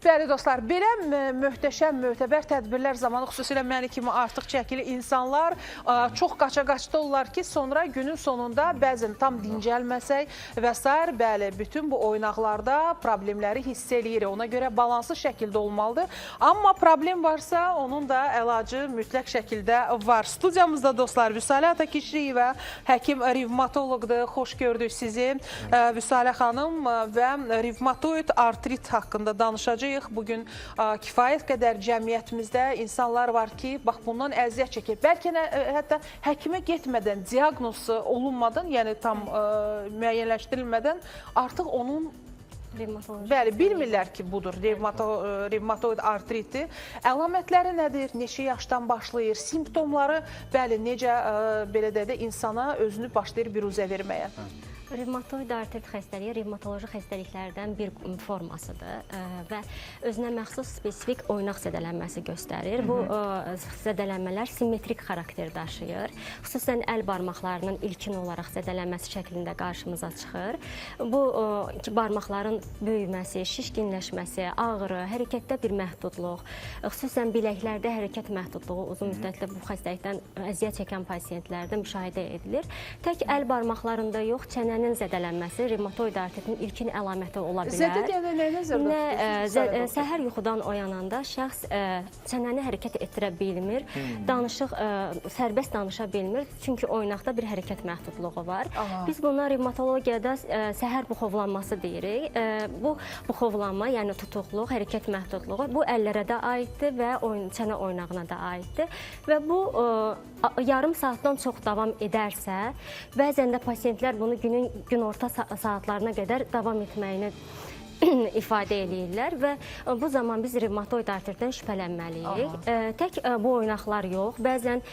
Bəli dostlar, belə möhtəşəm, mötəbər tədbirlər zamanı xüsusilə məni kimi artıq çəkili insanlar çox qaça-qaçda olurlar ki, sonra günün sonunda bəzən tam dincəlməsək və s. Bəli, bütün bu oynaqlarda problemləri hiss eləyirik. Ona görə balanslı şəkildə olmalıdır. Amma problem varsa, onun da əlacı mütləq şəkildə var. Studiyamızda dostlar, Vüsalə Atakişriyevə, həkim revmatoloqdur. Xoş gördük sizi, Vüsalə xanım, və revmatoid artrit haqqında danışacağıq. Bugün kifayət qədər cəmiyyətimizdə insanlar var ki, bax bundan əziyyət çəkir. Bəlkə hətta həkimə getmədən, diaqnozu olunmadan, yəni tam müəyyənləşdirilmədən artıq onun bilmirlər ki, budur revmatoid artriti. Əlamətləri nədir, neçə yaşdan başlayır, simptomları, necə belə də insana özünü başlayır biruzə verməyə. Revmatoid artrit xəstəliyi revmatoloji xəstəliklərdən bir formasıdır və özünə məxsus spesifik oynaq zədələnməsi göstərir. Bu zədələnmələr simmetrik xarakter daşıyır. Xüsusən əl barmaqlarının ilkin olaraq zədələnməsi şəklində qarşımıza çıxır. Bu barmaqların böyüməsi, şişkinləşməsi, ağrı, hərəkətdə bir məhdudluq, xüsusən biləklərdə hərəkət məhdudluğu uzun müddətli bu xəstəlikdən əziyyət çəkən pasientlərdə müşahidə edilir. Tək əl barmaqlarında yox, çənənin zədələnməsi revmatoid artritin ilkin əlaməti ola bilər. Səhər yuxudan oyananda şəxs çənəni hərəkət etdirə bilmir, sərbəst danışa bilmir, çünki oynaqda bir hərəkət məhdudluğu var. Biz buna revmatologiyada səhər buxovlanması deyirik. Bu buxovlanma, yəni tutuqluq, hərəkət məhdudluğu bu əllərə də aiddir və çənə oynağına da aiddir. Və bu yarım saatdan çox davam edərsə, bəzən də pasientlər bunu günorta saatlarına qədər davam etməyini ifadə edirlər və bu zaman biz revmatoid artritdən şübhələnməliyik. Tək bu oynaqlar yox, bəzən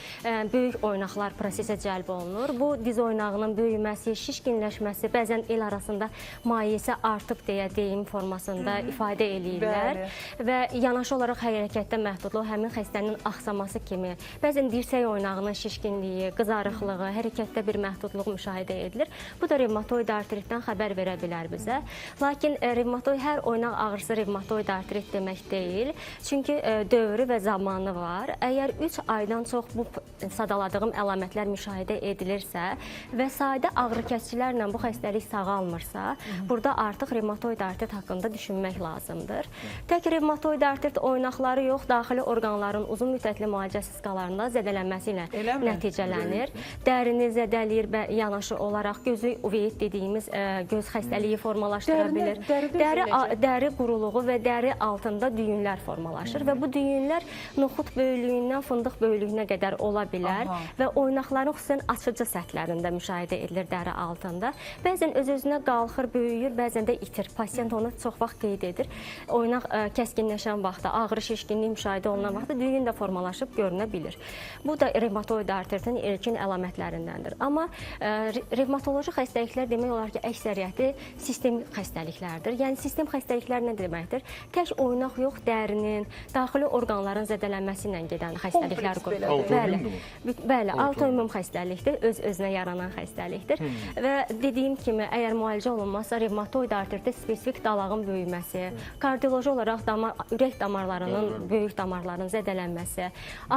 böyük oynaqlar prosesə cəlb olunur. Bu diz oynağının böyüməsi, şişkinləşməsi, bəzən el arasında mayesə artıb deyə deyim formasında ifadə edirlər və yanaşı olaraq hərəkətdə məhdudluq, həmin xəstənin axsaması kimi, bəzən dirsək oynağının şişkinliyi, qızarıqlığı, hərəkətdə bir məhdudluq müşahidə edilir. Bu da revmatoid artritdən xəbər verə bilər bizə. Lakin hər oynaq ağrısı revmatoid artrit demək deyil. Çünki dövrü və zamanı var. Əgər 3 aydan çox bu sadaladığım əlamətlər müşahidə edilirsə və sadə ağrı kəsicilərlə bu xəstəlik sağalmırsa, burada artıq revmatoid artrit haqqında düşünmək lazımdır. Tək revmatoid artrit oynaqları yox, daxili orqanların uzun müddətli müalicəsiz qalarında zədələnməsi ilə nəticələnir. Dərini zədələyir və yanaşı olaraq gözü uveit dediyimiz göz xəstəliyi formalaşdıra bilir. Dəri quruluğu və dəri altında düyünlər formalaşır və bu düyünlər noxud böyüklüyündən fındıq böyüklüyünə qədər ola bilər və oynaqların xüsusən açıcı səthlərində müşahidə edilir dəri altında. Bəzən öz-özünə qalxır, böyüyür, bəzən də itir. Pasient onu çox vaxt qeyd edir. Oynaq kəskinləşən vaxtda, ağrı, şişkinlik müşahidə olunan vaxtda düyün də formalaşıb görünə bilir. Bu da revmatoid artritin ilkin əlamətlərindəndir. Amma revmatoloji xəstəliklər demək olar ki, əksəriyyəti sistemik xəstəliklərdir. Yəni, sistem xəstəliklər nə deməkdir? Tək oynaq yox, dərinin, daxili orqanların zədələnməsi ilə gedən xəstəliklər qrupudur. Bəli, autoimmün xəstəlikdir, öz-özünə yaranan xəstəlikdir. Və dediyim kimi, əgər müalicə olunmazsa, revmatoid artritdə spesifik dalağın böyüməsi, kardioloji olaraq ürək damarlarının, böyük damarların zədələnməsi,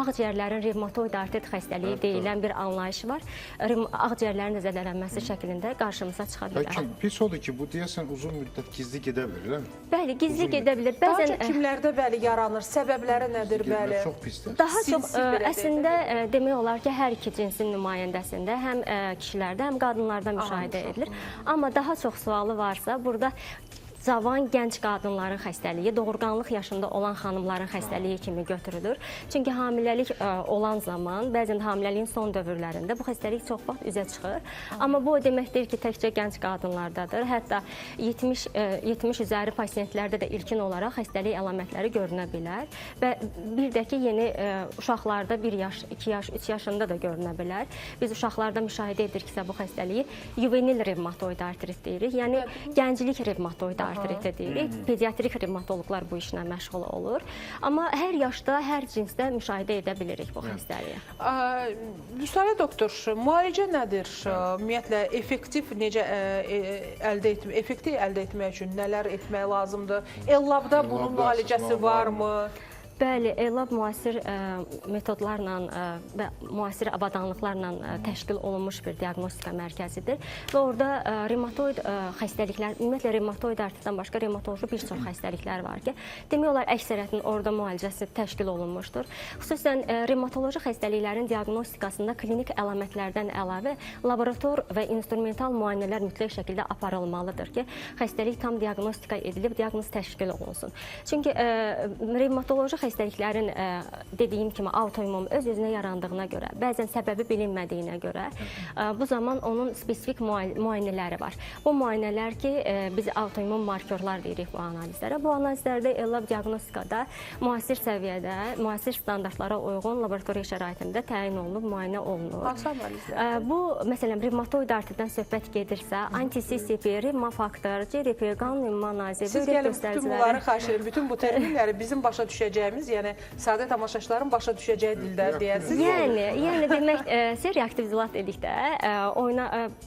ağciyərlərin revmatoid artrit xəstəliyi deyilən bir anlayış var. Ağciyərlərin zədələnməsi şəklində qarşımıza çıxa bilər. Lakin pis odur ki, bu deyəsən uzun müddət gizli gedə bilir, hə? Bəli, gizli gedə bilir. Daha çox kimlərdə yaranır, səbəbləri nədir? Çox pisdir. Daha çox əslində demək olar ki, hər iki cinsin nümayəndəsində həm kişilərdə, həm qadınlarda müşahidə edilir. Amma daha çox sualı varsa, burada cavan, gənc qadınların xəstəliyi, doğurqanlıq yaşında olan xanımların xəstəliyi kimi götürülür. Çünki hamiləlik olan zaman, bəzən hamiləliyin son dövrlərində bu xəstəlik çox vaxt üzə çıxır. Amma bu o demək deyil ki, təkcə gənc qadınlardadır. Hətta 70 üzəri pasientlərdə də ilkin olaraq xəstəlik əlamətləri görünə bilər. Və bir də ki, yeni uşaqlarda 1 yaş, 2 yaş, 3 yaşında da görünə bilər. Biz uşaqlarda müşahidə ediriksə bu xəstəliyi juvenil revmatoid artrit deyirik. Yəni, gənclik revmatoid artrit. artriti deyirik. Pediatrik revmatoloqlar bu işlə məşğul olur. Amma hər yaşda, hər cinsdə müşahidə edə bilirik bu xəstəliyi. Vüsalə doktor, müalicə nədir? Ümumiyyətlə, effektiv əldə etmək üçün nələr etmək lazımdır? ELLAB-da bunun müalicəsi varmı? Bəli, ELLAB müasir metodlarla və müasir avadanlıqlarla təşkil olunmuş bir diaqnostika mərkəzidir və orada revmatoid xəstəliklər, ümumiyyətlə revmatoid artritdən başqa revmatoloji bir çox xəstəliklər var ki, demək olar əksəriyyətinin orada müalicəsi təşkil olunmuşdur. Xüsusən revmatoloji xəstəliklərin diaqnostikasında klinik əlamətlərdən əlavə laborator və instrumental müayinələr mütləq şəkildə aparılmalıdır ki, xəstəlik tam diaqnostika edilib, diaqnoz təşkil olunsun. Çünki revmatoloji xəstəliklərin dediyim kimi autoimmun öz-özünə yarandığına görə, bəzən səbəbi bilinmədiyinə görə bu zaman onun spesifik müayinələri var. Bu müayinələr ki, biz autoimmun markerlar deyirik bu analizlərə. Bu analizlərdə ELLAB diaqnostikada müasir səviyyədə, müasir standartlara uyğun laboratoriya şəraitində təyin olunub, müayinə olunur. Hansı analizlər? Bu, məsələn, revmatoid artritdən söhbət gedirsə, anti-CCP, revmafaktor, CRP, qan ümmanazı, siz gəlin bütün bunları xahiş edirəm, bütün bu terminləri bizim başa düşəcəyimiz, yəni sadə tamaşaçıların başa düşəcəyi dildə deyəsiniz. Yəni demək, C-reaktiv zlat dedikdə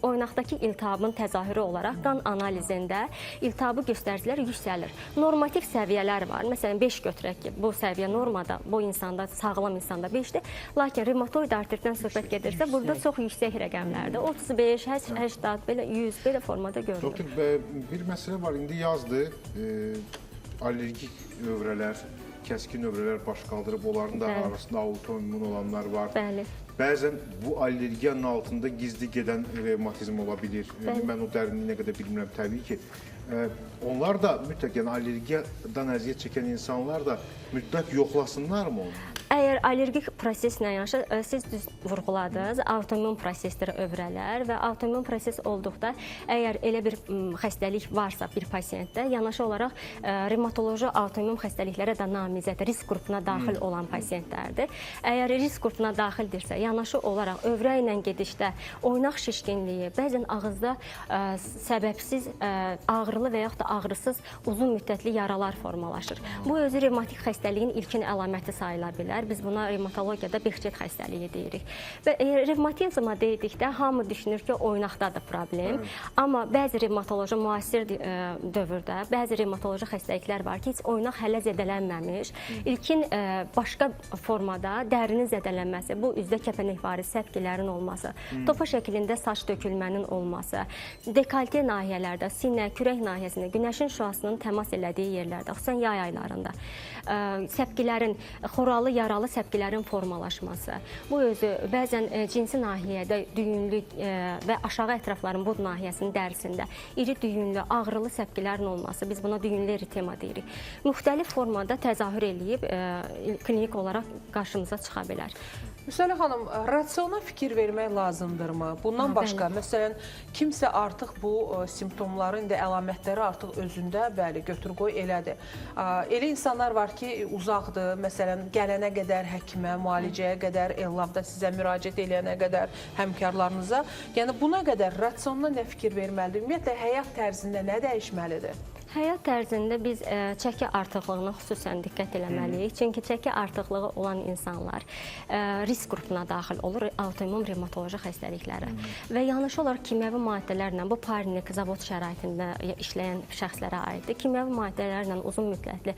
oynaqdakı iltihabın təzahürü olaraq qan analizində iltihabı göstəriciləri yüksəlir. Normativ səviyyələr var. Məsələn, 5 götürək ki, bu səviyyə normada, bu insanda, sağlam insanda 5-dir. Lakin revmatoid artritdən söhbət gedirsə, burada çox yüksək rəqəmlərdir. 35, 80, belə 100, belə formada görünür. Doktor, bir məsələ var, indi yazdı, allergik övrələr, kəskin övrələr baş qaldırıb, onların da arasında autoimmun olanlar var. Bəli. Bəzən bu allergiyanın altında gizli gedən revmatizm ola bilir. Mən o dərinliyinə qədər bilmirəm təbii ki. Onlar da mütləq, yəni allergiyadan əziyyət çəkən insanlar da mütləq yoxlasınlarmı onu? Əgər allergik proseslə yanaşı, siz düz vurğuladınız, autoimmun prosesdir övrələr və autoimmun proses olduqda, əgər elə bir xəstəlik varsa bir pasiyentdə, yanaşı olaraq revmatoloji autoimmun xəstəliklərə də namizəd, risk qrupuna daxil olan pasiyentlərdir. Əgər risk qrupuna daxildirsə, yanaşı olaraq övrə ilə gedişdə oynaq şişkinliyi, bəzən ağızda səbəbsiz ağrılı və yaxud da ağrısız uzun müddətli yaralar formalaşır. Bu özü revmatik xəstəliyin ilkin əlaməti sayıla bilər. Biz buna revmatologiyada Behçet xəstəliyi deyirik. Və revmatizma dedikdə hamı düşünür ki, oynaqdadır problem. Amma bəzi revmatoloji müasir dövrdə, bəzi revmatoloji xəstəliklər var ki, heç oynaq hələ zədələnməmiş. İlkin başqa formada dərinin zədələnməsi, bu üzdə kəpənəkvari səpkilərin olması, topa şəklində saç tökülmənin olması, dekolte nahiyələrdə, sinə, kürək nahiyəsində, günəşin şüasının təmas elədiyi yerlərdə, xüsusən yay aylarında səpkilərin, xoralı, yaralı səpkilərin formalaşması, bu özü bəzən cinsi nahiyədə düyünlü və aşağı ətrafların bud nahiyəsinin dərisində iri düyünlü, ağrılı səpkilərin olması, biz buna düyünlü eritema deyirik. Müxtəlif formada təzahür eləyib klinik olaraq qarşımıza çıxa bilər. Vüsalə xanım, rasiona fikir vermək lazımdırmı? Bundan başqa, məsələn, kimsə artıq bu simptomların, əlamətləri artıq özündə, bəli, götür-qoy elədir. Elə insanlar var ki, uzaqdır, məsələn, gələnə qədər həkimə, müalicəyə qədər, ELLAB-da sizə müraciət eləyənə qədər, həmkarlarınıza. Yəni, buna qədər rasiona nə fikir verməlidir? Ümumiyyətlə, həyat tərzində nə dəyişməlidir? Həyat tərzində biz çəki artıqlığına xüsusən diqqət eləməliyik. Çünki çəki artıqlığı olan insanlar risk qrupuna daxil olur, autoimmun revmatoloji xəstəlikləri. Və yanaşı olaraq kimyəvi maddələrlə, bu parinik zavod şəraitində işləyən şəxslərə aiddir. Kimyəvi maddələrlə uzun müddətli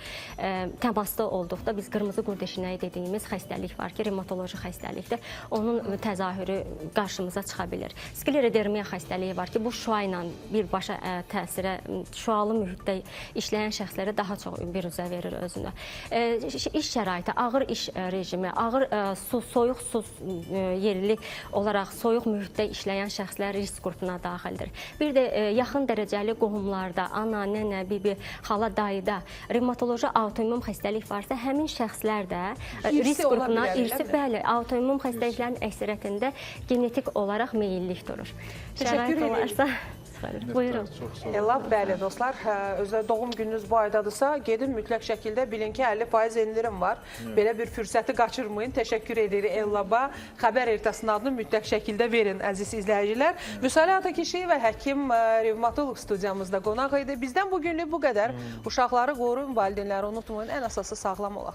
təmasda olduqda biz qırmızı qurdeşinəyi dediyimiz xəstəlik var ki, revmatoloji xəstəlikdir. Onun təzahürü qarşımıza çıxa bilir. Sklerodermiya xəstəliyi var ki, bu şua ilə birbaşa təsirə, şualı mühit işləyən şəxslərə daha çox biruzə verir özünə. İş şəraiti, ağır iş rejimi, ağır soyuq su yerli olaraq soyuq mühitdə işləyən şəxslər risk qrupuna daxildir. Bir də yaxın dərəcəli qohumlarda, ana, nənə, bibi, xala, dayıda revmatoloji autoimmun xəstəlik varsa, həmin şəxslər də risk qrupuna irsi, bəli, autoimmun xəstəliklərin əksəriyyətində genetik olaraq meyillik durur. Təşəkkür edirəm. çıxarır. Buyurun. Çox sağ olun. Elab, bəli dostlar, özü doğum gününüz bu aydadırsa, gedin mütləq şəkildə bilin ki, 50% endirim var. Belə bir fürsəti qaçırmayın. Təşəkkür edirik Elaba. Xəbər ertəsinin adını mütləq şəkildə verin, əziz izləyicilər. Vüsalə Atakişiyeva həkim revmatoloq studiyamızda qonaq idi. Bizdən bugünlük bu qədər. Uşaqları qoruyun, valideynləri unutmayın. Ən əsası sağlam olaq.